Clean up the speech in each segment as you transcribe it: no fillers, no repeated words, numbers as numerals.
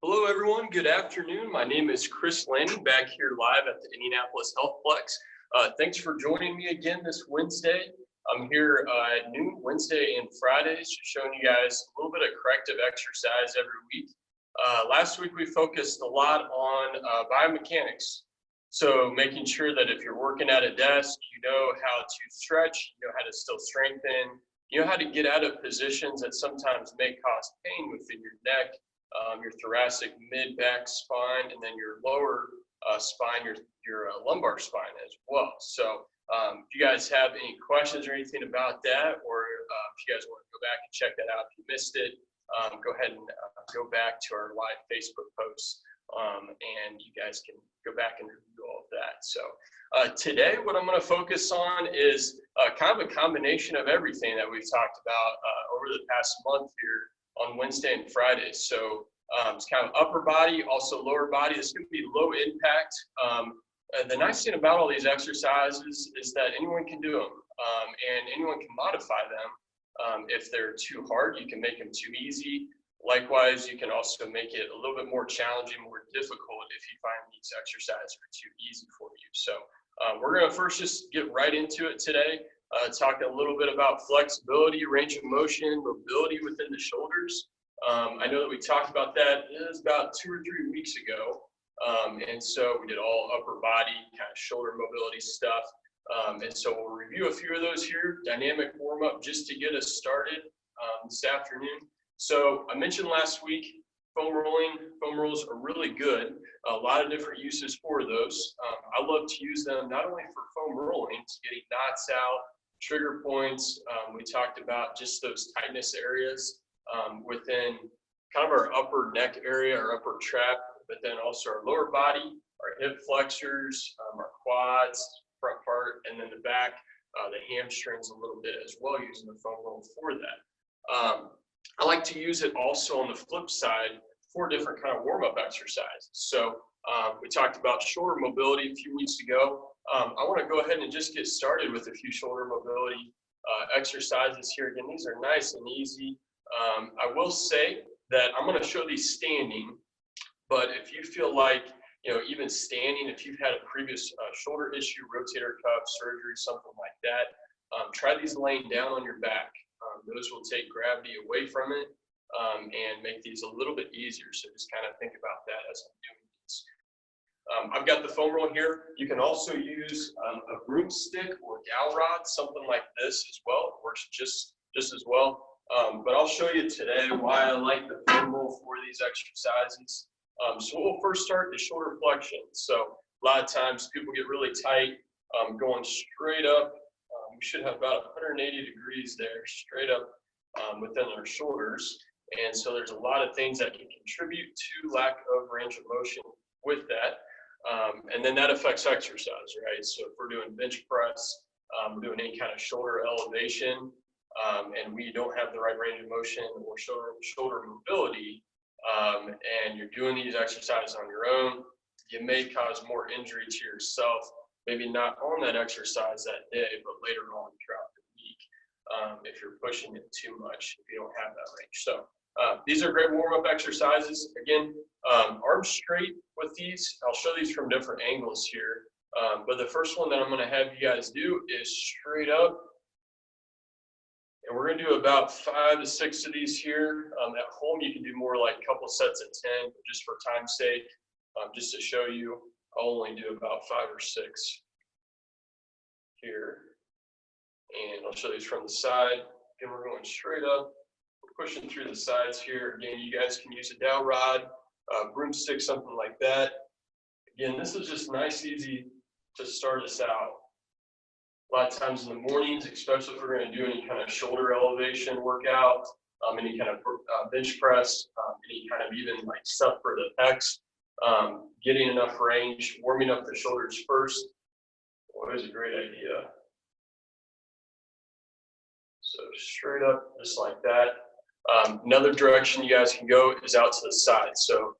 Hello, everyone. Good afternoon. My name is Chris Lanning, back here live at the Indianapolis Healthplex. Thanks for joining me again this Wednesday. I'm here at noon, Wednesday and Fridays, showing you guys a little bit of corrective exercise every week. Last week, we focused a lot on biomechanics. So making sure that if you're working at a desk, you know how to stretch, you know how to still strengthen, you know how to get out of positions that sometimes may cause pain within your neck, your thoracic mid-back spine, and then your lower spine, your lumbar spine as well. So if you guys have any questions or anything about that, or if you guys want to go back and check that out if you missed it, go ahead and go back to our live Facebook posts, and you guys can go back and review all of that. So today, what I'm going to focus on is kind of a combination of everything that we've talked about over the past month here on Wednesday and Friday. So it's kind of upper body, also lower body. This can be low impact. The nice thing about all these exercises is that anyone can do them, and anyone can modify them. If they're too hard, you can make them too easy. Likewise, you can also make it a little bit more challenging, more difficult if you find these exercises are too easy for you. So we're going to first just get right into it today. Talk a little bit about flexibility, range of motion, mobility within the shoulders. I know that we talked about that. It was about 2 or 3 weeks ago. And so we did all upper body, kind of shoulder mobility stuff. And so we'll review a few of those here. Dynamic warm up just to get us started this afternoon. So I mentioned last week, foam rolling. Foam rolls are really good. A lot of different uses for those. I love to use them not only for foam rolling, to getting knots out, trigger points. We talked about just those tightness areas within kind of our upper neck area, our upper trap, but then also our lower body, our hip flexors, our quads, front part, and then the back, the hamstrings a little bit as well, using the foam roll for that. I like to use it also on the flip side for different kind of warm-up exercises. So we talked about shoulder mobility a few weeks ago. I want to go ahead and just get started with a few shoulder mobility exercises here. Again, these are nice and easy. I will say that I'm going to show these standing, but if you feel like, even standing, if you've had a previous shoulder issue, rotator cuff surgery, something like that, try these laying down on your back. Those will take gravity away from it and make these a little bit easier. So just kind of think about that as I'm doing these. I've got the foam roll here. You can also use a broomstick or dowel rod, something like this as well. It works just as well. But I'll show you today why I like the foam roll for these exercises. So we'll first start the shoulder flexion. So a lot of times people get really tight, going straight up. We should have about 180 degrees there, straight up within our shoulders. And so there's a lot of things that can contribute to lack of range of motion with that. And then that affects exercise, right? So if we're doing bench press, we're doing any kind of shoulder elevation, and we don't have the right range of motion or shoulder mobility, and you're doing these exercises on your own, you may cause more injury to yourself. Maybe not on that exercise that day, but later on throughout the week, if you're pushing it too much, if you don't have that range. So these are great warm-up exercises. Again, arms straight with these. I'll show these from different angles here. But the first one that I'm going to have you guys do is straight up. And we're going to do about 5 to 6 of these here. At home, you can do more like a couple sets of 10, but just for time's sake, just to show you, I'll only do about 5 or 6 here. And I'll show these from the side. Again, we're going straight up. We're pushing through the sides here. Again, you guys can use a dowel rod, broomstick, something like that. Again, this is just nice, easy to start us out. A lot of times in the mornings, especially if we're going to do any kind of shoulder elevation workout, any kind of bench press, any kind of even like stuff for the pecs, getting enough range, warming up the shoulders first, always a great idea. So straight up, just like that. Another direction you guys can go is out to the side. So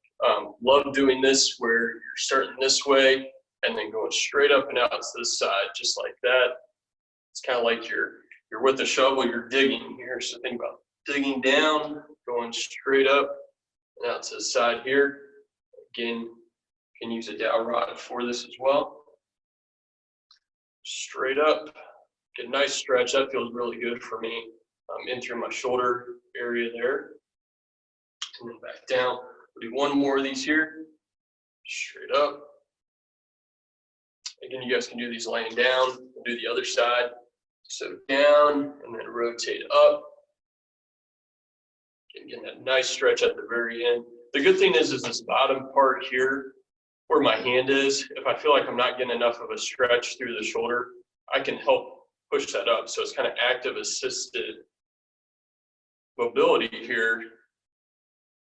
love doing this where you're starting this way and then going straight up and out to the side, just like that. It's kind of like you're with a shovel, you're digging here. So think about digging down, going straight up, And out to the side here. Again, you can use a dowel rod for this as well. Straight up, get a nice stretch. That feels really good for me. In through my shoulder area there. And then back down. We'll do one more of these here. Straight up. Again, you guys can do these laying down. We'll do the other side. So down and then rotate up. Getting that nice stretch at the very end. The good thing is this bottom part here, where my hand is, if I feel like I'm not getting enough of a stretch through the shoulder, I can help push that up. So it's kind of active assisted mobility here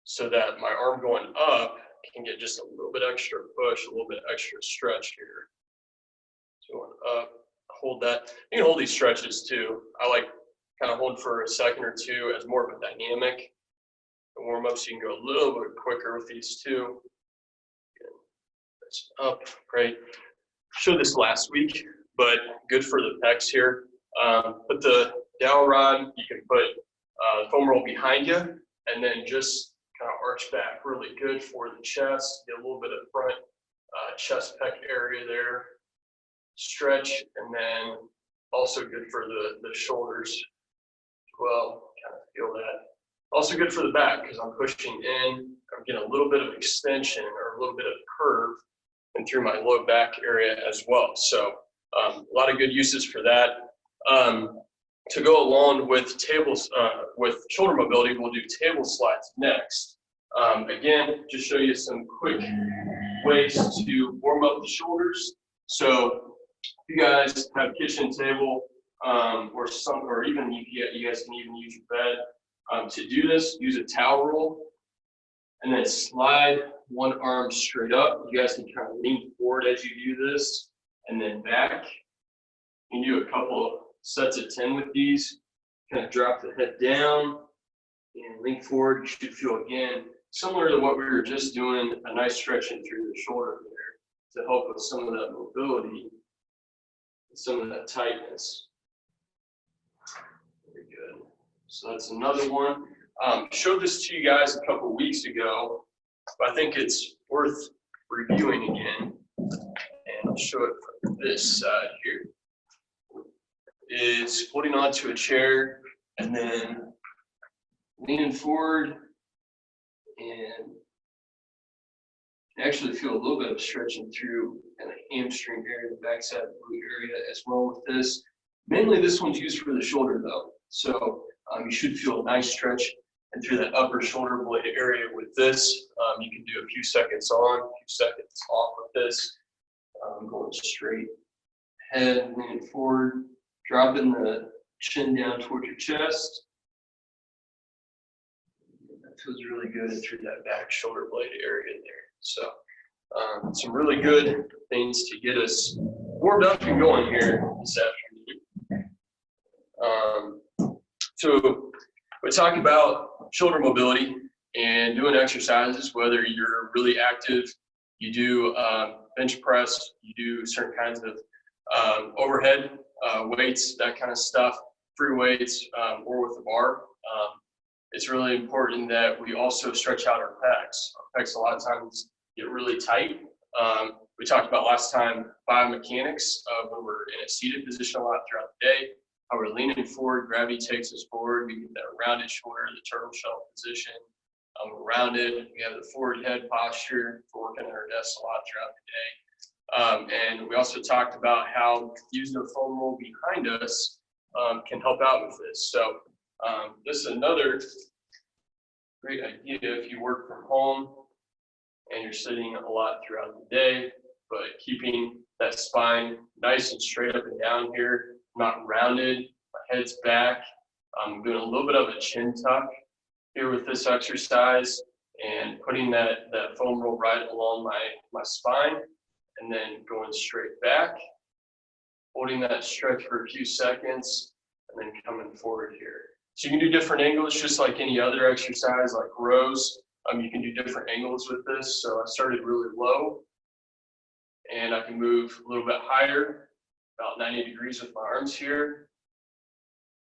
so that my arm going up can get just a little bit extra push, a little bit extra stretch here. So going up, hold that. You can hold these stretches too. I like kind of hold for a second or two as more of a dynamic warm up, so you can go a little bit quicker with these too. That's up, great. Showed this last week, but good for the pecs here. Put the dowel rod, you can put foam roll behind you, and then just kind of arch back. Really good for the chest. Get a little bit of front chest pec area there. Stretch, and then also good for the shoulders as well. Kind of feel that. Also good for the back because I'm pushing in. I'm getting a little bit of extension or a little bit of curve and through my low back area as well. So a lot of good uses for that. To go along with with shoulder mobility, we'll do table slides next. Again, just show you some quick ways to warm up the shoulders. So if you guys have a kitchen table or even you guys can even use your bed. To do this, use a towel roll and then slide one arm straight up. You guys can kind of lean forward as you do this and then back. You can do a couple of sets of 10 with these. Kind of drop the head down and lean forward. You should feel, again, similar to what we were just doing, a nice stretching through the shoulder there to help with some of that mobility and some of that tightness. Very good. So that's another one. Showed this to you guys a couple of weeks ago, but I think it's worth reviewing again. And I'll show it from this side here. Is holding onto a chair and then leaning forward and actually feel a little bit of stretching through kind of hamstring area, the backside of the glute area as well with this. Mainly this one's used for the shoulder though. So you should feel a nice stretch and through that upper shoulder blade area with this. You can do a few seconds on, a few seconds off with this. Going straight ahead, leaning forward, dropping the chin down toward your chest. That feels really good through that back shoulder blade area there. So some really good things to get us warmed up and going here this afternoon. So we talk about shoulder mobility and doing exercises, whether you're really active, you do bench press, you do certain kinds of overhead weights, that kind of stuff, free weights, or with the bar. It's really important that we also stretch out our pecs. Our pecs a lot of times get really tight. We talked about last time biomechanics when we're in a seated position a lot throughout the day. How we're leaning forward, gravity takes us forward. We get that rounded shoulder, the turtle shell position. We're rounded. We have the forward head posture. We're working at our desks a lot throughout the day. And we also talked about how using a foam roll behind us can help out with this. So this is another great idea if you work from home and you're sitting a lot throughout the day, but keeping that spine nice and straight up and down here, not rounded, my head's back. I'm doing a little bit of a chin tuck here with this exercise and putting that foam roll right along my spine and then going straight back, holding that stretch for a few seconds and then coming forward here. So you can do different angles just like any other exercise like rows. You can do different angles with this. So I started really low and I can move a little bit higher, about 90 degrees with my arms here.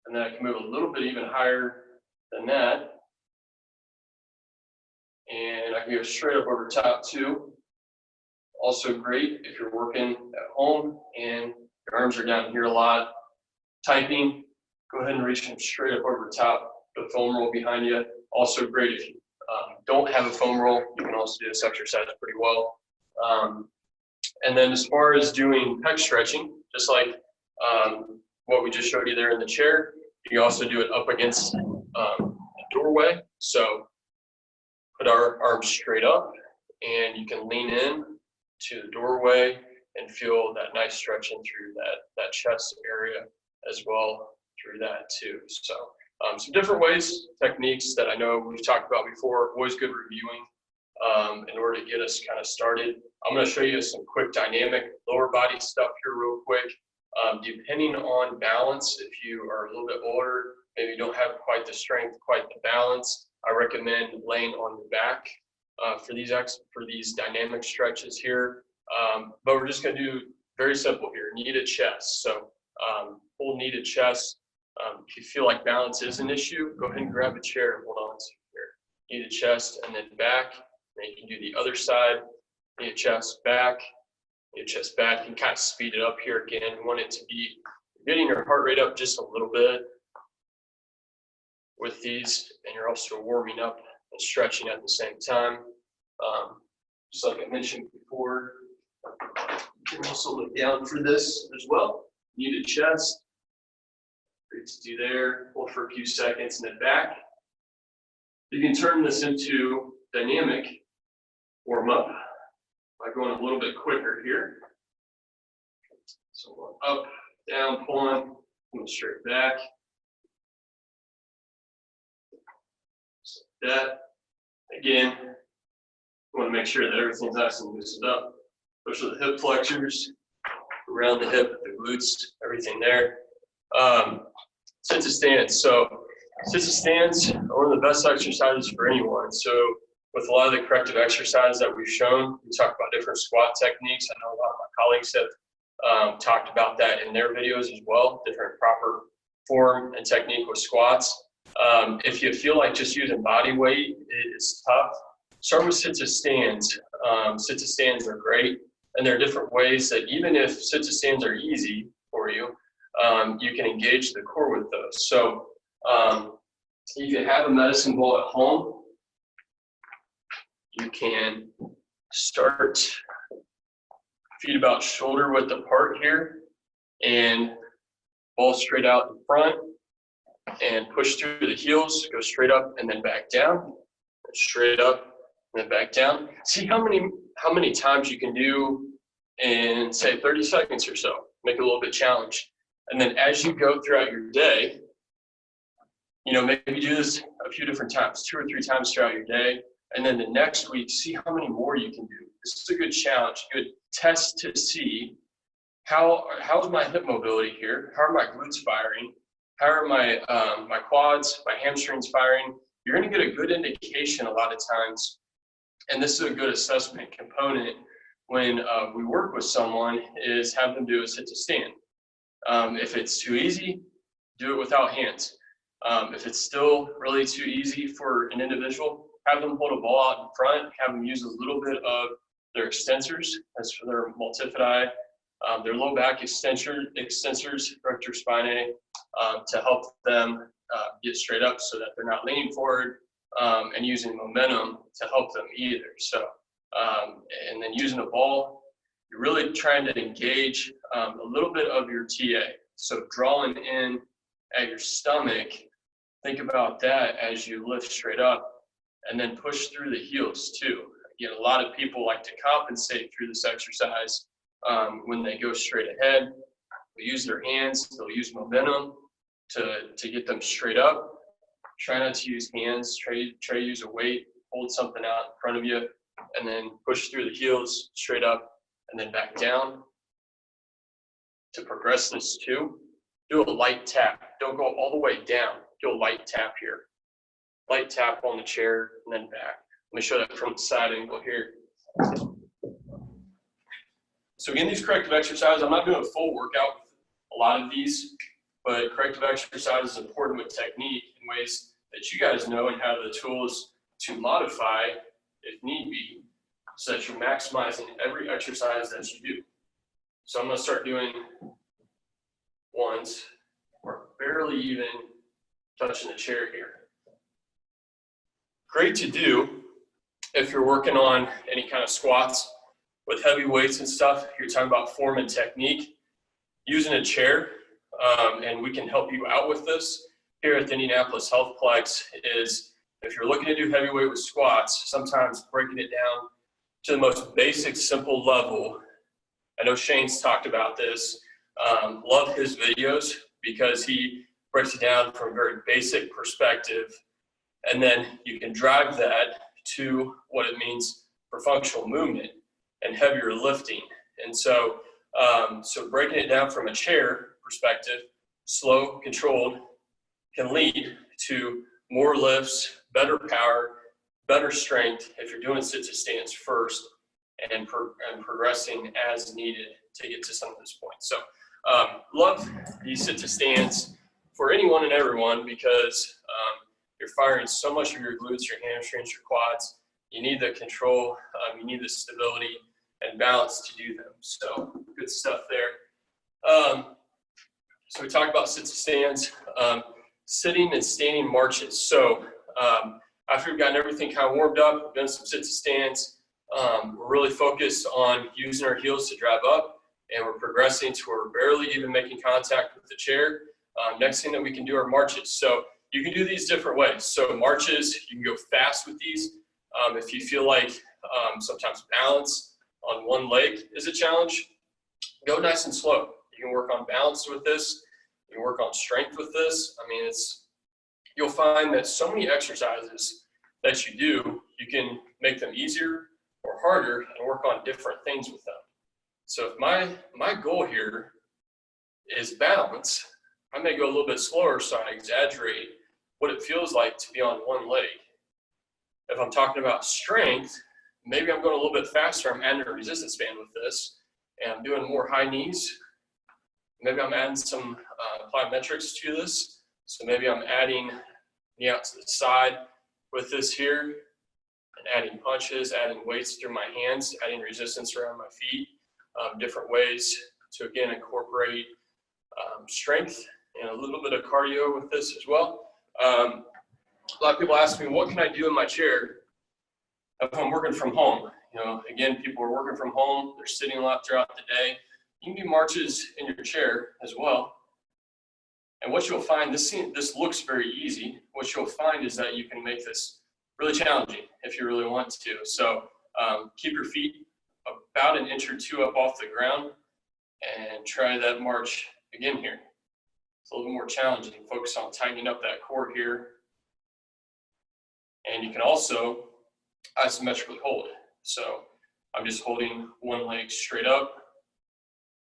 And then I can move a little bit even higher than that. And I can go straight up over top too. Also great if you're working at home and your arms are down here a lot, typing, go ahead and reach them straight up over top, the foam roll behind you. Also great if you don't have a foam roll, you can also do this exercise pretty well. And then as far as doing pec stretching, just like what we just showed you there in the chair, you can also do it up against the doorway. So put our arms straight up and you can lean in to the doorway and feel that nice stretching through that chest area as well through that too. So some different ways, techniques that I know we've talked about before, always good reviewing in order to get us kind of started. I'm going to show you some quick dynamic lower body stuff here real quick. Depending on balance, if you are a little bit older, maybe you don't have quite the strength, quite the balance, I recommend laying on your back for these dynamic stretches here. But we're just going to do very simple here, knee to chest. So full knee to chest. If you feel like balance is an issue, go ahead and grab a chair and hold on to here. Knee to chest and then back. Then you can do the other side. Knee to chest, back. Knee to chest, back. You can kind of speed it up here again. You want it to be getting your heart rate up just a little bit with these, and you're also warming up and stretching at the same time. Just like I mentioned before, you can also look down for this as well. Knee to chest. Great to do there. Hold for a few seconds and then back. You can turn this into dynamic warm up by going a little bit quicker here. So up, down, pulling, straight back. Just like that. Again, you want to make sure that everything's nice and loosened up. Push the hip flexors, around the hip, the glutes, everything there. Sit to stands. So sit to stands are one of the best exercises for anyone. So with a lot of the corrective exercises that we've shown, we talk about different squat techniques. I know a lot of my colleagues have talked about that in their videos as well, different proper form and technique with squats. If you feel like just using body weight is tough, start with sit to stands. Sit to stands are great. And there are different ways that even if sit to stands are easy for you, you can engage the core with those. So you can have a medicine ball at home. You can start feet about shoulder width apart here and ball straight out in front and push through the heels, go straight up and then back down, straight up and then back down. See how many times you can do in say 30 seconds or so. Make it a little bit challenging. And then as you go throughout your day, maybe do this a few different times, 2 or 3 times throughout your day. And then the next week, see how many more you can do. This is a good challenge, good test to see how's my hip mobility here? How are my glutes firing? How are my quads, my hamstrings firing? You're going to get a good indication a lot of times. And this is a good assessment component when we work with someone is have them do a sit to stand. If it's too easy, do it without hands. If it's still really too easy for an individual, have them hold a ball out in front, have them use a little bit of their extensors, that's for their multifidi, their low back extensors, rector spinae, to help them get straight up so that they're not leaning forward and using momentum to help them either. So, and then using a ball, you're really trying to engage a little bit of your TA. So drawing in at your stomach, think about that as you lift straight up and then push through the heels too. Again, a lot of people like to compensate through this exercise when they go straight ahead. They'll use their hands, they'll use momentum to get them straight up. Try not to use hands, try to use a weight, hold something out in front of you, and then push through the heels straight up and then back down. To progress this too, do a light tap. Don't go all the way down. Do a light tap here. Light tap on the chair and then back. Let me show that from the side angle here. So again, these corrective exercises, I'm not doing a full workout with a lot of these, but corrective exercise is important with technique in ways that you guys know and have the tools to modify if need be, so that you're maximizing every exercise that you do. So I'm going to start doing ones or barely even touching the chair here. Great to do if you're working on any kind of squats with heavy weights and stuff. You're talking about form and technique. Using a chair, and we can help you out with this here at the Indianapolis Healthplex, is if you're looking to do heavyweight with squats, sometimes breaking it down to the most basic, simple level. I know Shane's talked about this. Love his videos because he breaks it down from a very basic perspective, and then you can drive that to what it means for functional movement and heavier lifting. And so breaking it down from a chair perspective, slow, controlled, can lead to more lifts, better power, better strength if you're doing sit-to-stands first and progressing as needed to get to some of those points. So love these sit-to-stands for anyone and everyone because you're firing so much of your glutes, your hamstrings, your quads. You need the control, you need the stability and balance to do them. So good stuff there. So we talked about sit-to-stands, sitting and standing marches. So after we've gotten everything kind of warmed up, we've done some sit-to-stands, we're really focused on using our heels to drive up, and we're progressing to where we're barely even making contact with the chair. Next thing that we can do are marches. So you can do these different ways. So marches, you can go fast with these. If you feel like sometimes balance on one leg is a challenge, go nice and slow. You can work on balance with this. You can work on strength with this. I mean, you'll find that so many exercises that you do, you can make them easier or harder and work on different things with them. So if my goal here is balance, I may go a little bit slower so I exaggerate what it feels like to be on one leg. If I'm talking about strength, maybe I'm going a little bit faster. I'm adding a resistance band with this, and I'm doing more high knees. Maybe I'm adding some plyometrics to this. So maybe I'm adding knee out to the side with this here, and adding punches, adding weights through my hands, adding resistance around my feet, different ways to, again, incorporate strength and a little bit of cardio with this as well. A lot of people ask me, what can I do in my chair if I'm working from home? You know, again, people are working from home. They're sitting a lot throughout the day. You can do marches in your chair as well. And what you'll find, this looks very easy. What you'll find is that you can make this really challenging if you really want to. So keep your feet about an inch or two up off the ground and try that march again here. It's a little bit more challenging. Focus on tightening up that core here. And you can also isometrically hold. So I'm just holding one leg straight up,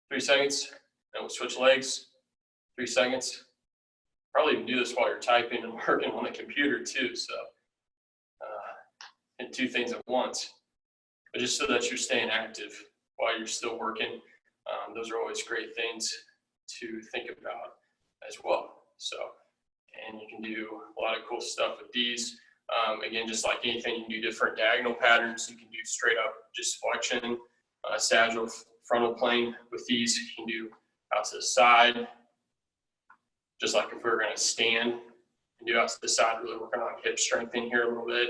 3 seconds, then we'll switch legs, 3 seconds. Probably even do this while you're typing and working on the computer too, so and 2 things at once. But just so that you're staying active while you're still working, those are always great things to think about as well. So, and you can do a lot of cool stuff with these. Again, just like anything, you can do different diagonal patterns. You can do straight up just flexion, sagittal, frontal plane with these. You can do out to the side, just like if we were going to stand. You can do out to the side, really working on hip strengthening here a little bit.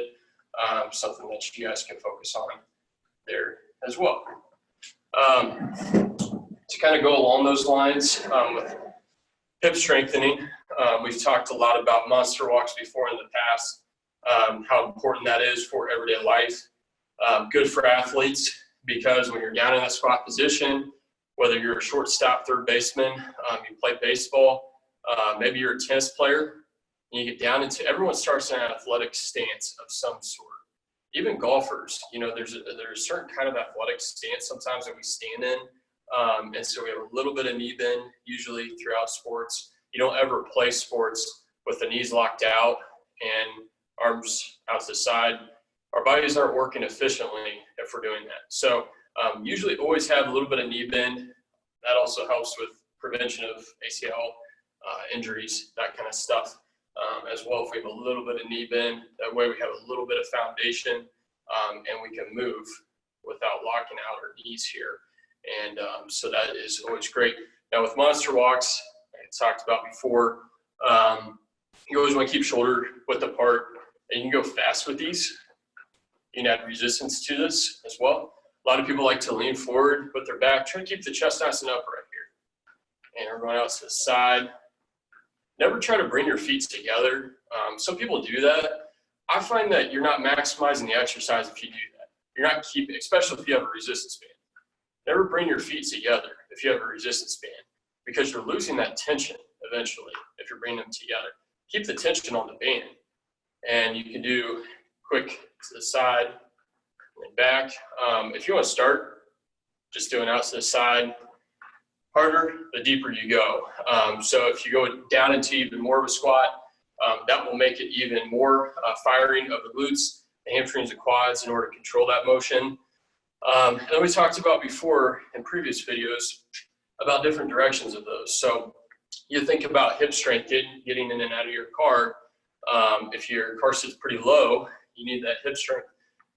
Something that you guys can focus on there as well. To kind of go along those lines with hip strengthening, we've talked a lot about monster walks before in the past. How important that is for everyday life. Good for athletes because when you're down in that squat position, whether you're a shortstop, third baseman, you play baseball, maybe you're a tennis player, and you get down into, everyone starts in an athletic stance of some sort. Even golfers, you know, there's a certain kind of athletic stance sometimes that we stand in. And so we have a little bit of knee bend usually throughout sports. You don't ever play sports with the knees locked out and arms out to the side. Our bodies aren't working efficiently if we're doing that. So usually always have a little bit of knee bend. That also helps with prevention of ACL injuries, that kind of stuff as well. If we have a little bit of knee bend, that way we have a little bit of foundation and we can move without locking out our knees here. And so that is always great. Now with monster walks, I talked about before, you always want to keep shoulder width apart, and you can go fast with these. You can add resistance to this as well. A lot of people like to lean forward with their back, try to keep the chest nice and upright here. And we're going out to the side. Never try to bring your feet together. Some people do that. I find that you're not maximizing the exercise if you do that. You're not keeping, especially if you have a resistance band. Never bring your feet together if you have a resistance band, because you're losing that tension eventually if you're bringing them together. Keep the tension on the band, and you can do quick to the side and back. If you want to start just doing out to the side, harder, the deeper you go. So if you go down into even more of a squat, that will make it even more firing of the glutes, the hamstrings, and quads in order to control that motion. And we talked about before in previous videos about different directions of those. So you think about hip strength, getting in and out of your car. If your car sits pretty low, you need that hip strength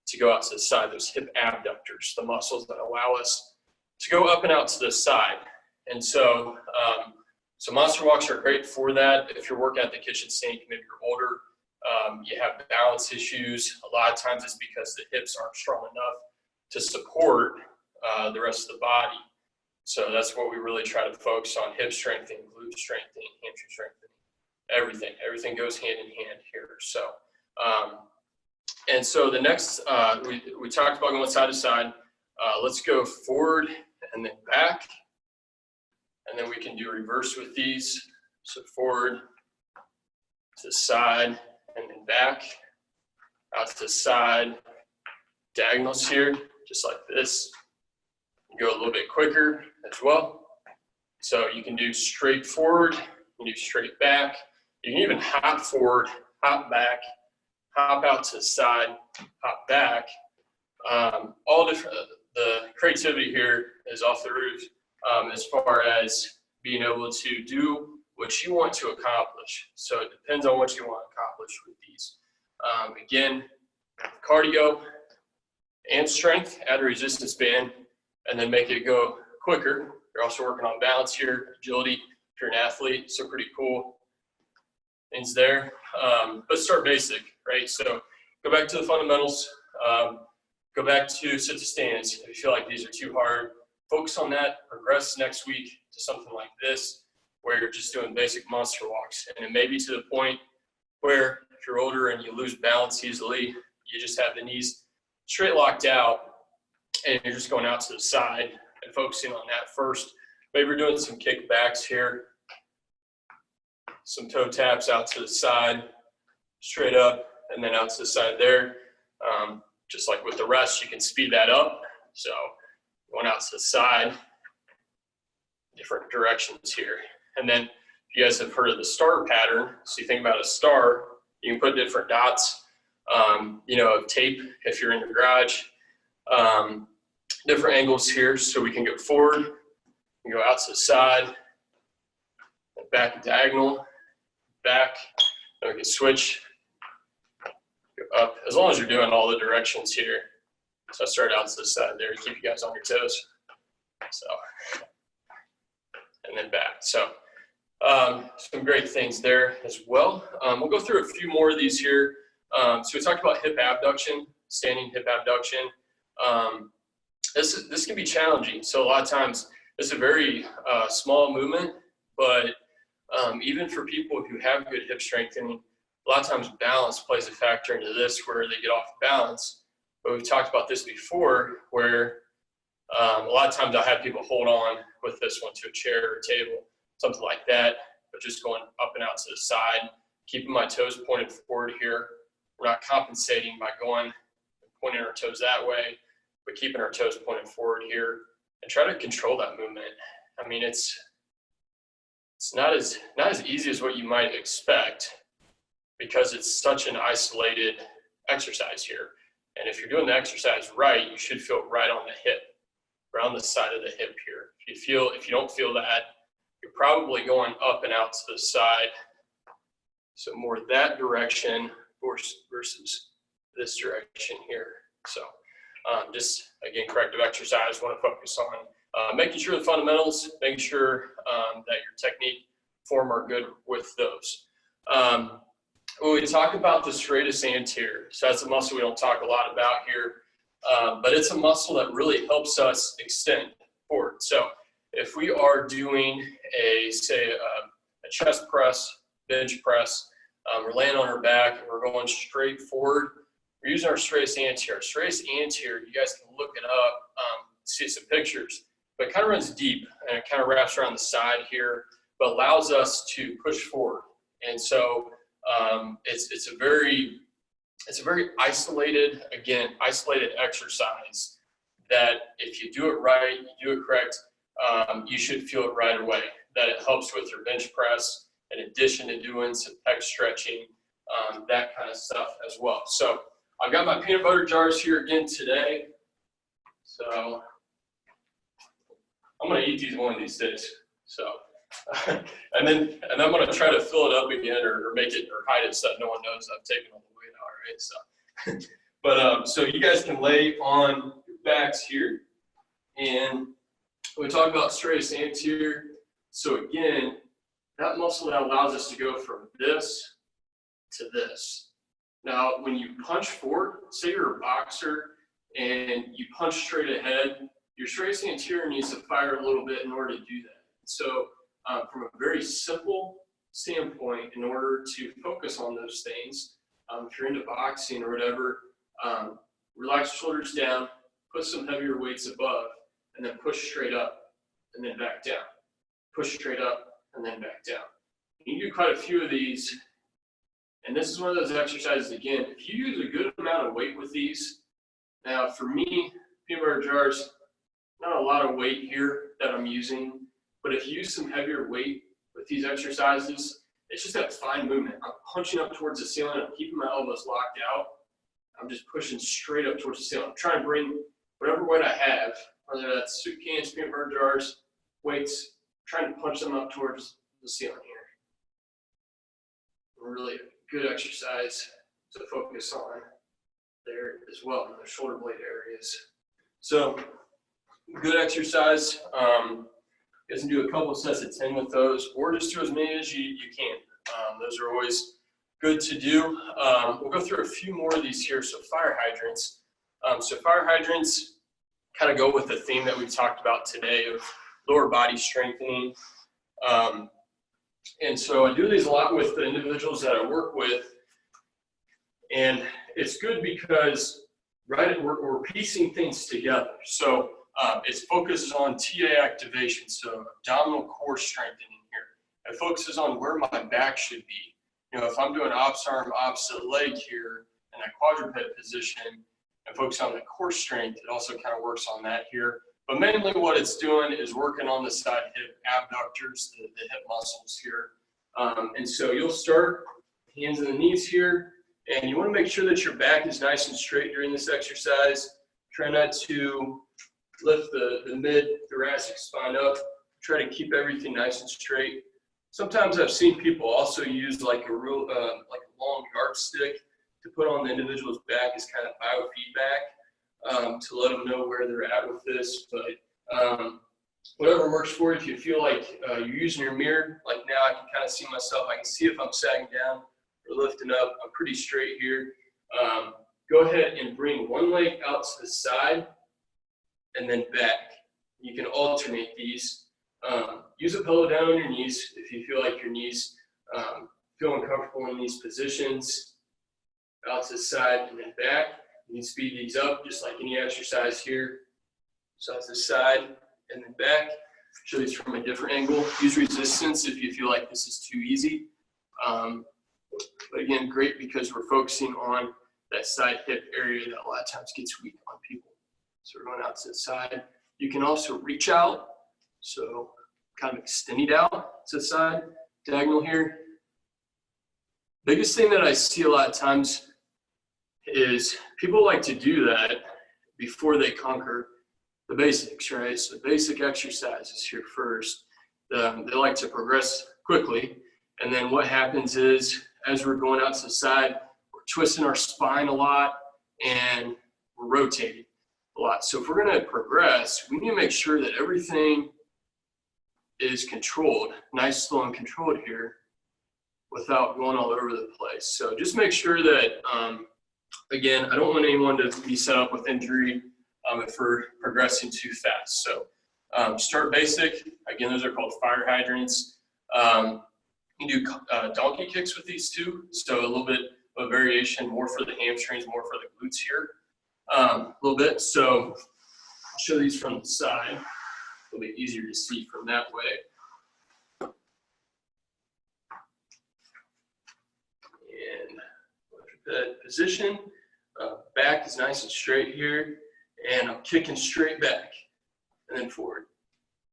to go out to the side, those hip abductors, the muscles that allow us to go up and out to the side. And so, so monster walks are great for that. If you're working at the kitchen sink, maybe you're older, you have balance issues. A lot of times it's because the hips aren't strong enough to support the rest of the body. So that's what we really try to focus on: hip strengthening, glute strengthening, hamstring strengthening, everything goes hand in hand here. So, and so the next, we talked about going side to side. Let's go forward and then back. And then we can do reverse with these. So forward to the side and then back, out to the side, diagonals here, just like this. Go a little bit quicker as well. So you can do straight forward, you can do straight back. You can even hop forward, hop back, hop out to the side, hop back. All different, the creativity here is off the roof as far as being able to do what you want to accomplish. So it depends on what you want to accomplish with these. Again, cardio and strength, add a resistance band, and then make it go quicker. You're also working on balance here, agility, if you're an athlete, so pretty cool things there. Let's start basic, right? So go back to the fundamentals, go back to sit to stands. If you feel like these are too hard, focus on that, progress next week to something like this, where you're just doing basic monster walks. And it may be to the point where if you're older and you lose balance easily, you just have the knees straight locked out, and you're just going out to the side and focusing on that first. Maybe we're doing some kickbacks here, some toe taps out to the side, straight up, and then out to the side there. Just like with the rest, you can speed that up. So going out to the side, different directions here. And then if you guys have heard of the star pattern, so you think about a star, you can put different dots, you know, of tape if you're in your garage. Different angles here, so we can go forward, and go out to the side, back diagonal, back, and we can switch, go up, as long as you're doing all the directions here. So I start out to the side there to keep you guys on your toes. So, and then back. So some great things there as well. We'll go through a few more of these here. So we talked about hip abduction, standing hip abduction. This can be challenging. So a lot of times it's a very small movement, but even for people who have good hip strengthening, a lot of times balance plays a factor into this, where they get off balance. But we've talked about this before, where a lot of times I'll have people hold on with this one to a chair or a table, something like that, but just going up and out to the side, keeping my toes pointed forward here. We're not compensating by going and pointing our toes that way, but keeping our toes pointed forward here and try to control that movement. I mean, it's not as easy as what you might expect, because it's such an isolated exercise here. And if you're doing the exercise right, you should feel right on the hip, around the side of the hip here. If you don't feel that, you're probably going up and out to the side. So more that direction versus this direction here. So just, again, corrective exercise, want to focus on making sure the fundamentals, making sure that your technique, form are good with those. When we talk about the serratus anterior, so that's a muscle we don't talk a lot about here, but it's a muscle that really helps us extend forward. So if we are doing say a chest press, bench press, we're laying on our back and we're going straight forward, we're using our serratus anterior. Serratus anterior, you guys can look it up, see some pictures, but it kind of runs deep and it kind of wraps around the side here, but allows us to push forward. And so it's a very isolated exercise that if you do it right, you do it correct, you should feel it right away, that it helps with your bench press in addition to doing some pec stretching, that kind of stuff as well. So I've got my peanut butter jars here again today. So I'm going to eat these one of these days. So and then I'm going to try to fill it up again or make it or hide it so that no one knows I've taken all the weight out, right? So but so you guys can lay on your backs here, and we talk about serratus anterior. So again, that muscle that allows us to go from this to this. Now when you punch forward, say you're a boxer and you punch straight ahead, your serratus anterior needs to fire a little bit in order to do that. So from a very simple standpoint, in order to focus on those things, if you're into boxing or whatever, relax your shoulders down, put some heavier weights above, and then push straight up and then back down. Push straight up and then back down. You can do quite a few of these, and this is one of those exercises, again, if you use a good amount of weight with these, now for me, peanut butter jars, not a lot of weight here that I'm using, but if you use some heavier weight with these exercises, it's just that fine movement. I'm punching up towards the ceiling, I'm keeping my elbows locked out, I'm just pushing straight up towards the ceiling. I'm trying to bring whatever weight I have, whether that's soup cans, peanut butter jars, weights, trying to punch them up towards the ceiling here. Really a good exercise to focus on there as well in the shoulder blade areas. So good exercise. You can do a couple of sets of 10 with those, or just do as many as you can. Those are always good to do. We'll go through a few more of these here. So fire hydrants. So fire hydrants kind of go with the theme that we talked about today of lower body strengthening. And so I do these a lot with the individuals that I work with. And it's good because we're piecing things together. So it focuses on TA activation, so abdominal core strengthening here. It focuses on where my back should be. You know, if I'm doing ops arm, opposite leg here in that quadruped position and focus on the core strength, it also kind of works on that here. But mainly what it's doing is working on the side hip abductors, the hip muscles here. And so you'll start hands and the knees here, and you want to make sure that your back is nice and straight during this exercise. Try not to lift the mid-thoracic spine up. Try to keep everything nice and straight. Sometimes I've seen people also use like a real like a long yardstick to put on the individual's back as kind of biofeedback to let them know where they're at with this. But whatever works for you. If you feel like you're using your mirror, like now I can kind of see myself. I can see if I'm sagging down or lifting up. I'm pretty straight here. Go ahead and bring one leg out to the side and then back. You can alternate these. Use a pillow down on your knees if you feel like your knees feel uncomfortable in these positions. Out to the side and then back. You can speed these up just like any exercise here. So out to the side and then back. Show these from a different angle. Use resistance if you feel like this is too easy. But again, great because we're focusing on that side hip area that a lot of times gets weak on people. So we're going out to the side. You can also reach out. So kind of extending out to the side, diagonal here. Biggest thing that I see a lot of times is people like to do that before they conquer the basics, right? So basic exercises here first. They like to progress quickly. And then what happens is, as we're going out to the side, we're twisting our spine a lot. And we're rotating a lot. So if we're going to progress, we need to make sure that everything is controlled, nice, slow, and controlled here without going all over the place. So just make sure that, again, I don't want anyone to be set up with injury if we're progressing too fast. So start basic. Again, those are called fire hydrants. You can do donkey kicks with these too. So a little bit of variation, more for the hamstrings, more for the glutes here. A little bit. So I'll show these from the side. It'll be easier to see from that way. And look at that position. Back is nice and straight here. And I'm kicking straight back and then forward.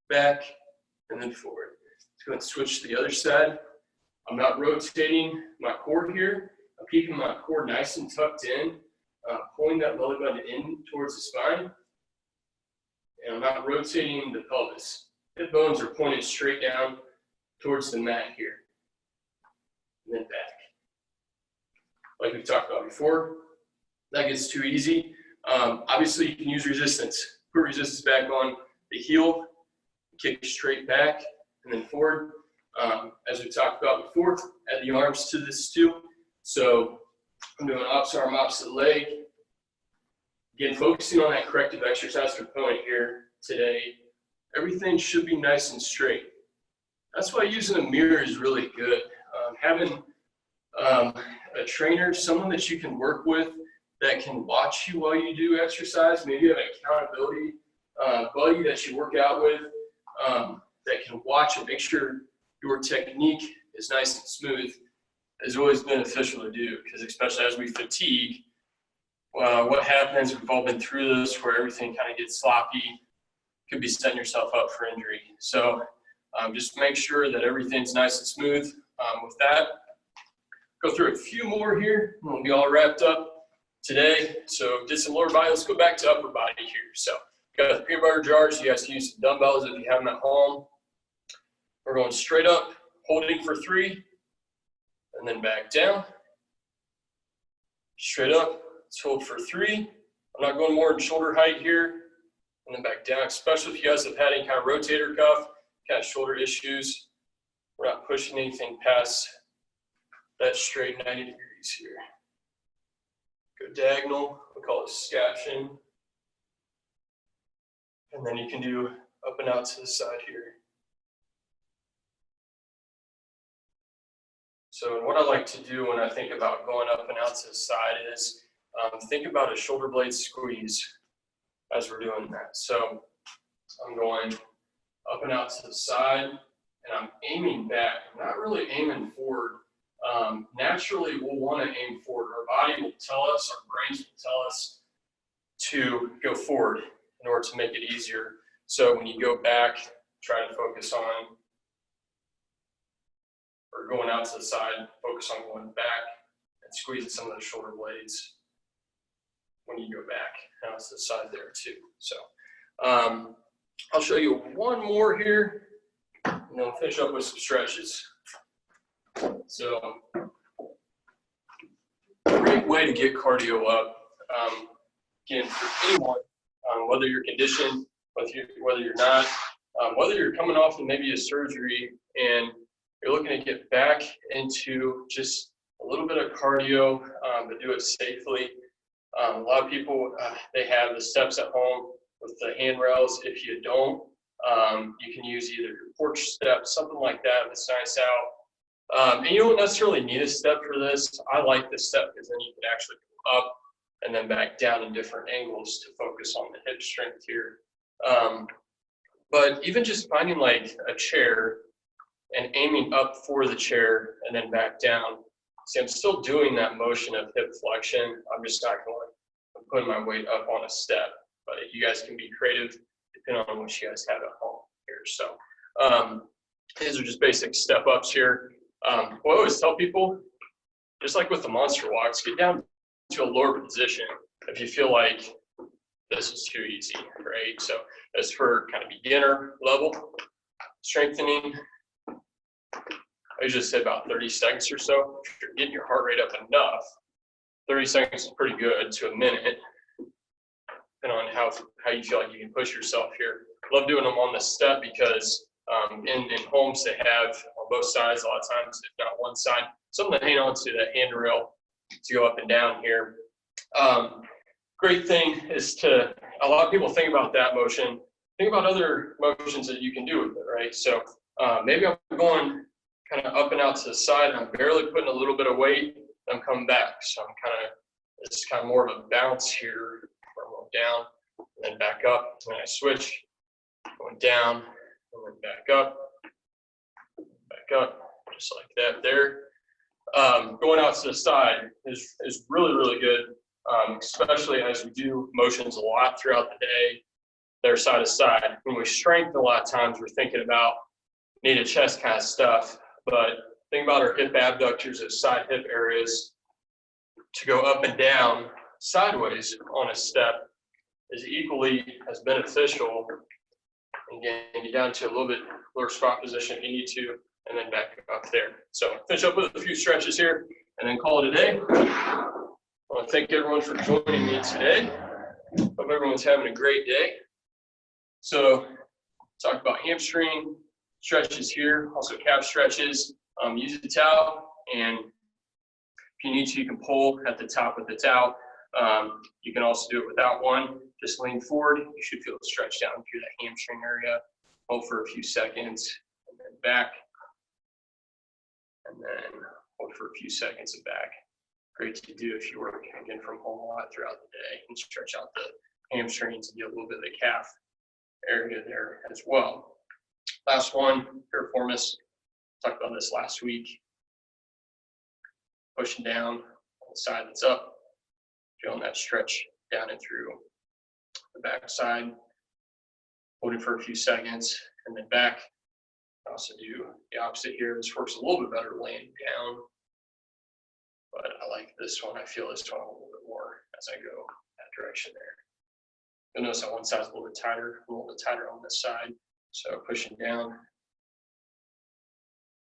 Back and then forward. Let's go ahead and switch to the other side. I'm not rotating my core here. I'm keeping my core nice and tucked in, pulling that belly button in towards the spine. And I'm not rotating the pelvis. Hip bones are pointed straight down towards the mat here. And then back. Like we've talked about before, that gets too easy. Obviously, you can use resistance. Put resistance back on the heel, kick straight back, and then forward. As we talked about before, add the arms to this too. So I'm doing opposite arm, opposite leg. Again, focusing on that corrective exercise component here today. Everything should be nice and straight. That's why using a mirror is really good. Having a trainer, someone that you can work with that can watch you while you do exercise. Maybe you have an accountability buddy that you work out with that can watch and make sure your technique is nice and smooth is always beneficial to do, because especially as we fatigue, what happens, we've all been through this, where everything kind of gets sloppy, could be setting yourself up for injury. So just make sure that everything's nice and smooth. With that, go through a few more here, and we'll be all wrapped up today. So did some lower body, let's go back to upper body here. So got the peanut butter jars, you guys can use some dumbbells if you have them at home. We're going straight up, holding for 3, and then back down. Straight up, let's hold for 3. I'm not going more than shoulder height here, and then back down, especially if you guys have had any kind of rotator cuff, kind of shoulder issues. We're not pushing anything past that straight 90 degrees here. Go diagonal, we call it scaption. And then you can do up and out to the side here. So what I like to do when I think about going up and out to the side is think about a shoulder blade squeeze as we're doing that. So I'm going up and out to the side, and I'm aiming back. I'm not really aiming forward. Naturally, we'll want to aim forward. Our body will tell us, our brains will tell us to go forward in order to make it easier. So when you go back, try to focus on, or going out to the side, focus on going back and squeezing some of the shoulder blades when you go back out to the side there too. So I'll show you one more here, and then we'll finish up with some stretches. So great way to get cardio up. Again, for anyone, whether you're conditioned, whether you're not, whether you're coming off of maybe a surgery and you're looking to get back into just a little bit of cardio, but do it safely. A lot of people, they have the steps at home with the handrails. If you don't, you can use either your porch step, something like that that's nice out. And you don't necessarily need a step for this. I like this step because then you can actually go up and then back down in different angles to focus on the hip strength here. But even just finding like a chair and aiming up for the chair and then back down. See, I'm still doing that motion of hip flexion. I'm just not going, I'm putting my weight up on a step, but you guys can be creative depending on what you guys have at home here. So these are just basic step ups here. What I always tell people, just like with the monster walks, get down to a lower position if you feel like this is too easy, right? So as for kind of beginner level strengthening, I usually say about 30 seconds or so. If you're getting your heart rate up enough, 30 seconds is pretty good to a minute. depending on how you feel like you can push yourself here. Love doing them on the step because in homes they have on both sides a lot of times, if not one side, something to hang on to that handrail to go up and down here. Great thing is a lot of people think about that motion. Think about other motions that you can do with it, right? So maybe I'm going kind of up and out to the side, and I'm barely putting a little bit of weight, and I'm coming back. So it's kind of more of a bounce here, where I'm going down, and then back up, and then I switch, going down, and then back up, just like that there. Going out to the side is really, really good, especially as we do motions a lot throughout the day. They're side to side. When we strengthen, a lot of times we're thinking about knee to chest kind of stuff, but think about our hip abductors, those side hip areas. To go up and down sideways on a step is equally as beneficial, and getting you down to a little bit lower squat position if you need to, and then back up there. So finish up with a few stretches here, and then call it a day. I want to thank everyone for joining me today. Hope everyone's having a great day. So talk about hamstring stretches here, also calf stretches. Use a towel, and if you need to, you can pull at the top with the towel. You can also do it without one. Just lean forward. You should feel it stretch down through that hamstring area. Hold for a few seconds, and then back. And then hold for a few seconds and back. Great to do if you work, again, from home a lot throughout the day, and stretch out the hamstrings and get a little bit of the calf area there as well. Last one, piriformis. Talked about this last week. Pushing down on the side that's up, feeling that stretch down and through the back side, holding for a few seconds, and then back. Also do the opposite here. This works a little bit better laying down, but I like this one. I feel this one a little bit more as I go that direction there. You'll notice that one side's a little bit tighter on this side. So pushing down.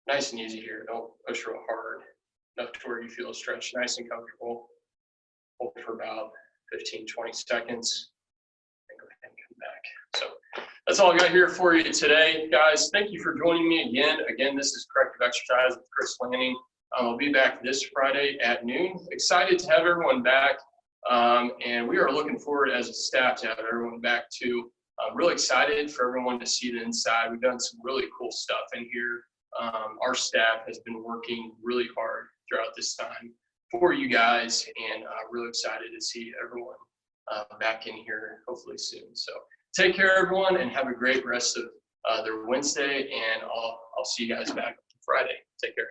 Nice and easy here. Don't push real hard. Enough to where you feel a stretch, nice and comfortable. Hold for about 15, 20 seconds. And go ahead and come back. So that's all I got here for you today, guys. Thank you for joining me again. Again, this is Corrective Exercise with Chris Lanning. I'll be back this Friday at noon. Excited to have everyone back. And we are looking forward as a staff to have everyone back too. I'm really excited for everyone to see the inside. We've done some really cool stuff in here. Our staff has been working really hard throughout this time for you guys, and really excited to see everyone back in here hopefully soon. So take care, everyone, and have a great rest of their Wednesday, and I'll see you guys back Friday. Take care.